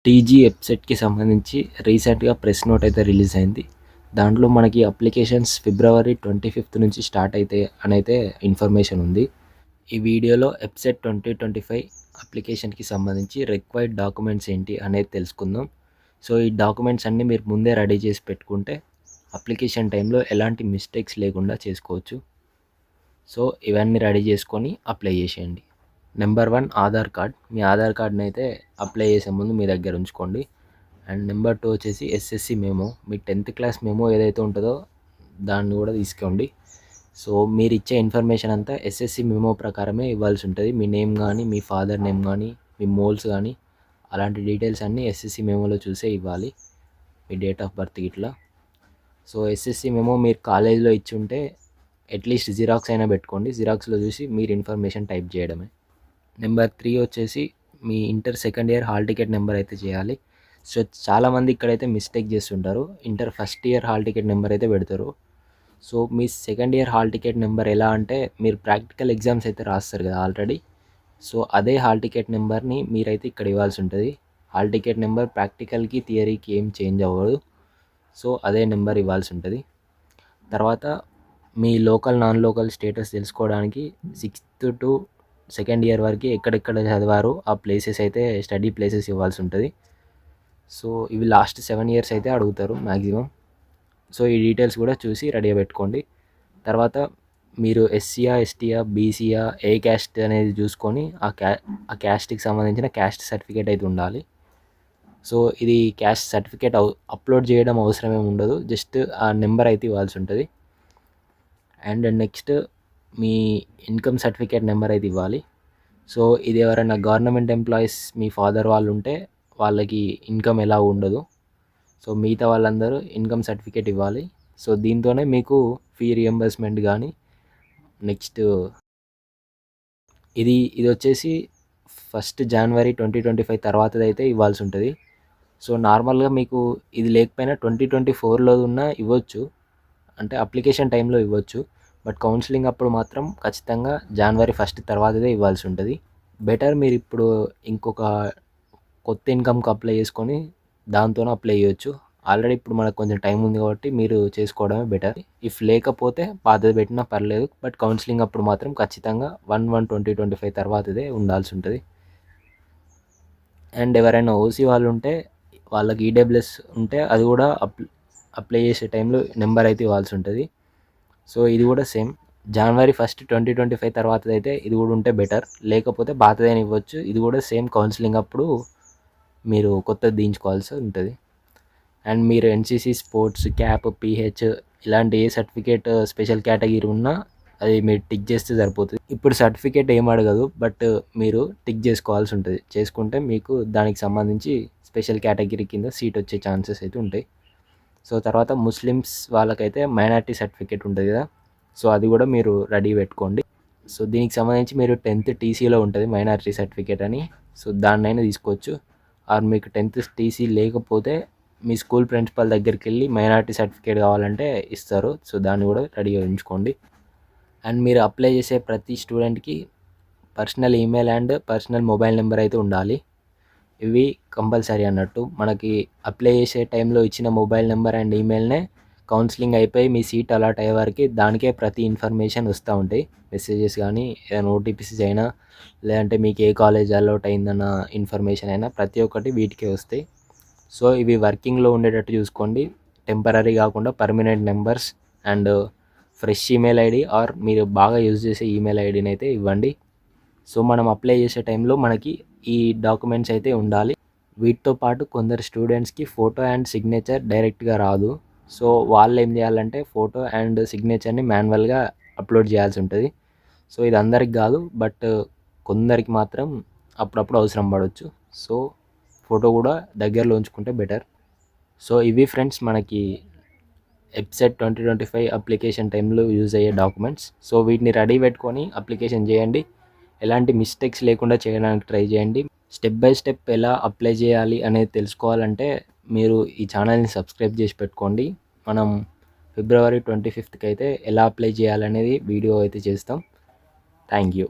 TG వెబ్సైట్‌కి సంబంధించి రీసెంట్‌గా ప్రెస్ నోట్ అయితే రిలీజ్ అయింది. దాంట్లో మనకి అప్లికేషన్స్ ఫిబ్రవరి 25 నుంచి స్టార్ట్ అయితాయి అనైతే ఇన్ఫర్మేషన్ ఉంది. ఈ వీడియోలో వెబ్సైట్ 2025 అప్లికేషన్‌కి సంబంధించి రిక్వైర్డ్ డాక్యుమెంట్స్ ఏంటి అనేది తెలుసుకుందాం. సో, ఈ డాక్యుమెంట్స్ అన్నీ మీరు ముందే రెడీ చేసి పెట్టుకుంటే అప్లికేషన్ టైంలో ఎలాంటి మిస్టేక్స్ లేకుండా చేసుకోవచ్చు. సో, ఇవన్నీ రెడీ చేసుకొని అప్లై చేసేయండి. Number 1 Aadhaar card. మీ ఆధార్ కార్డ్‌నైతే అప్లై చేసే ముందు మీ దగ్గర ఉంచుకోండి. అండ్ నెంబర్ 2 వచ్చేసి ఎస్ఎస్‌సి మెమో. మీ 10th క్లాస్ మెమో ఏదైతే ఉంటుందో దాన్ని కూడా తీసుకోండి. సో, మీరిచ్చే ఇన్ఫర్మేషన్ అంతా ఎస్ఎస్‌సి మెమో ప్రకారమే ఇవ్వాల్సి ఉంటుంది. మీ నేమ్ కానీ, మీ ఫాదర్ నేమ్ కానీ, మీ మోల్స్ కానీ అలాంటి డీటెయిల్స్ అన్నీ ఎస్ఎస్‌సి మెమోలో చూసే ఇవ్వాలి. మీ డేట్ ఆఫ్ బర్త్ ఇట్లా. సో, ఎస్ఎస్‌సి మెమో మీరు కాలేజీలో ఇచ్చి ఉంటే అట్లీస్ట్ జిరాక్స్ అయినా పెట్టుకోండి. జిరాక్స్లో చూసి మీరు ఇన్ఫర్మేషన్ టైప్ చేయడమే. నెంబర్ 3 వచ్చేసి మీ inter second year hall ticket number అయితే చేయాలి. సో, చాలామంది ఇక్కడైతే మిస్టేక్ చేస్తుంటారు. Inter first year hall ticket number అయితే పెడతారు. సో, మీ second year hall ticket number ఎలా అంటే మీరు ప్రాక్టికల్ ఎగ్జామ్స్ అయితే రాస్తారు కదా ఆల్రెడీ. సో, అదే హాల్ టికెట్ నెంబర్ని మీరైతే ఇక్కడ ఇవ్వాల్సి ఉంటుంది. హాల్ టికెట్ నెంబర్ ప్రాక్టికల్కి థియరీకి ఏం చేంజ్ అవ్వదు. సో, అదే నెంబర్ ఇవ్వాల్సి ఉంటుంది. తర్వాత మీ లోకల్ నాన్ లోకల్ స్టేటస్ తెలుసుకోవడానికి 6th to సెకండ్ ఇయర్ వరకు ఎక్కడెక్కడ చదివారో ఆ ప్లేసెస్ అయితే స్టడీ ప్లేసెస్ ఇవ్వాల్సి ఉంటుంది. సో, ఇవి లాస్ట్ 7 years అయితే అడుగుతారు మ్యాక్సిమం. సో, ఈ డీటెయిల్స్ కూడా చూసి రెడీగా పెట్టుకోండి. తర్వాత మీరు ఎస్సీయా, ఎస్టీయా, బీసీయా, ఏ క్యాస్ట్ అనేది చూసుకొని ఆ క్యాస్ట్కి సంబంధించిన క్యాస్ట్ సర్టిఫికేట్ అయితే ఉండాలి. సో, ఇది క్యాస్ట్ సర్టిఫికేట్ అప్లోడ్ చేయడం అవసరమేమి ఉండదు. జస్ట్ ఆ నెంబర్ అయితే ఇవ్వాల్సి ఉంటుంది. And next me income certificate number అయితే ఇవ్వాలి. సో, ఇది ఎవరైనా గవర్నమెంట్ ఎంప్లాయీస్ మీ ఫాదర్ వాళ్ళు ఉంటే వాళ్ళకి ఇన్కమ్ ఎలా ఉండదు. సో, మిగతా వాళ్ళందరూ ఇన్కమ్ సర్టిఫికేట్ ఇవ్వాలి. సో, దీంతోనే మీకు ఫీ రియంబర్స్మెంట్ కానీ నెక్స్ట్ ఇది వచ్చేసి 1st January 2025 తర్వాతదైతే ఇవ్వాల్సి ఉంటుంది. సో, నార్మల్గా మీకు ఇది లేకపోయినా 2024లో ఉన్నా ఇవ్వచ్చు. అంటే అప్లికేషన్ టైంలో ఇవ్వచ్చు. బట్ కౌన్సిలింగ్ అప్పుడు మాత్రం ఖచ్చితంగా January 1 తర్వాతదే ఇవ్వాల్సి ఉంటుంది. బెటర్ మీరు ఇప్పుడు ఇంకొక కొత్త ఇన్కమ్కి అప్లై చేసుకొని దాంతోనే అప్లై చేయొచ్చు. ఆల్రెడీ ఇప్పుడు మనకు కొంచెం టైం ఉంది కాబట్టి మీరు చేసుకోవడమే బెటర్. ఇఫ్ లేకపోతే పాతది పెట్టినా పర్లేదు. బట్ కౌన్సిలింగ్ అప్పుడు మాత్రం ఖచ్చితంగా 1/1/2025 తర్వాతదే ఉండాల్సి ఉంటుంది. అండ్ ఎవరైనా ఓసీ వాళ్ళు ఉంటే వాళ్ళకి ఈడబ్ల్యూఎస్ ఉంటే అది కూడా అప్లై చేసే టైంలో నెంబర్ అయితే ఇవ్వాల్సి ఉంటుంది. సో, ఇది కూడా సేమ్ January 1, 2025 తర్వాతదైతే ఇది కూడా ఉంటే బెటర్. లేకపోతే పాతదైనా ఇవ్వచ్చు. ఇది కూడా సేమ్ కౌన్సిలింగ్ అప్పుడు మీరు కొత్తది దించుకోవాల్సి ఉంటుంది. అండ్ మీరు ఎన్సీసీ, స్పోర్ట్స్, క్యాప్, పీహెచ్ ఇలాంటి ఏ సర్టిఫికేట్ స్పెషల్ కేటగిరీ ఉన్నా అది మీరు టిక్ చేస్తే సరిపోతుంది. ఇప్పుడు సర్టిఫికేట్ ఏం అడగదు. బట్ మీరు టిక్ చేసుకోవాల్సి ఉంటుంది. చేసుకుంటే మీకు దానికి సంబంధించి స్పెషల్ కేటగిరీ కింద సీట్ వచ్చే ఛాన్సెస్ అయితే ఉంటాయి. సో, తర్వాత ముస్లిమ్స్ వాళ్ళకైతే మైనారిటీ సర్టిఫికేట్ ఉంటుంది కదా. సో, అది కూడా మీరు రెడీ పెట్టుకోండి. సో, దీనికి సంబంధించి మీరు 10th టీసీలో ఉంటుంది మైనారిటీ సర్టిఫికేట్ అని. సో, దాన్నైనా తీసుకోవచ్చు. ఆర్ మీకు 10th టీసీ లేకపోతే మీ స్కూల్ ప్రిన్సిపల్ దగ్గరికి వెళ్ళి మైనారిటీ సర్టిఫికేట్ కావాలంటే ఇస్తారు. సో, దాన్ని కూడా రెడీగా ఉంచుకోండి. అండ్ మీరు అప్లై చేసే ప్రతి స్టూడెంట్కి personal email and personal mobile number అయితే ఉండాలి. ఇవి కంపల్సరీ అన్నట్టు. మనకి అప్లై చేసే టైంలో ఇచ్చిన మొబైల్ నెంబర్ అండ్ ఈమెయిల్నే కౌన్సిలింగ్ అయిపోయి మీ సీట్ అలాట్ అయ్యే వరకు దానికే ప్రతి ఇన్ఫర్మేషన్ వస్తూ ఉంటాయి. మెసేజెస్ కానీ ఏదైనా ఓటీపీసీస్ అయినా లేదంటే మీకు ఏ కాలేజ్ అలౌట్ అయిందన్న ఇన్ఫర్మేషన్ అయినా ప్రతి ఒక్కటి వీటికే వస్తాయి. సో, ఇవి వర్కింగ్లో ఉండేటట్టు చూసుకోండి. టెంపరరీ కాకుండా permanent numbers and fresh email ID are మీరు బాగా యూజ్ చేసే ఈమెయిల్ ఐడిని అయితే ఇవ్వండి. సో, మనం అప్లై చేసే టైంలో మనకి ఈ డాక్యుమెంట్స్ అయితే ఉండాలి. వీటితో పాటు కొందరు స్టూడెంట్స్కి ఫోటో అండ్ సిగ్నేచర్ డైరెక్ట్గా రాదు. సో, వాళ్ళు ఏం చేయాలంటే ఫోటో అండ్ సిగ్నేచర్ని మాన్యువల్గా అప్లోడ్ చేయాల్సి ఉంటుంది. సో, ఇది అందరికి కాదు. బట్ కొందరికి మాత్రం అప్పుడప్పుడు అవసరం పడవచ్చు. సో, ఫోటో కూడా దగ్గరలో ఉంచుకుంటే బెటర్. సో, ఇవి ఫ్రెండ్స్ మనకి వెబ్సైట్ 2025 అప్లికేషన్ టైంలో యూజ్ అయ్యే డాక్యుమెంట్స్. సో, వీటిని రెడీ పెట్టుకొని అప్లికేషన్ చేయండి. ఎలాంటి మిస్టేక్స్ లేకుండా చేయడానికి ట్రై చేయండి. స్టెప్ బై స్టెప్ ఎలా అప్లై చేయాలి అనేది తెలుసుకోవాలంటే మీరు ఈ ఛానల్ని సబ్స్క్రైబ్ చేసి పెట్టుకోండి. మనం February 25కి అయితే ఎలా అప్లై చేయాలనేది వీడియో అయితే చేస్తాం. Thank you.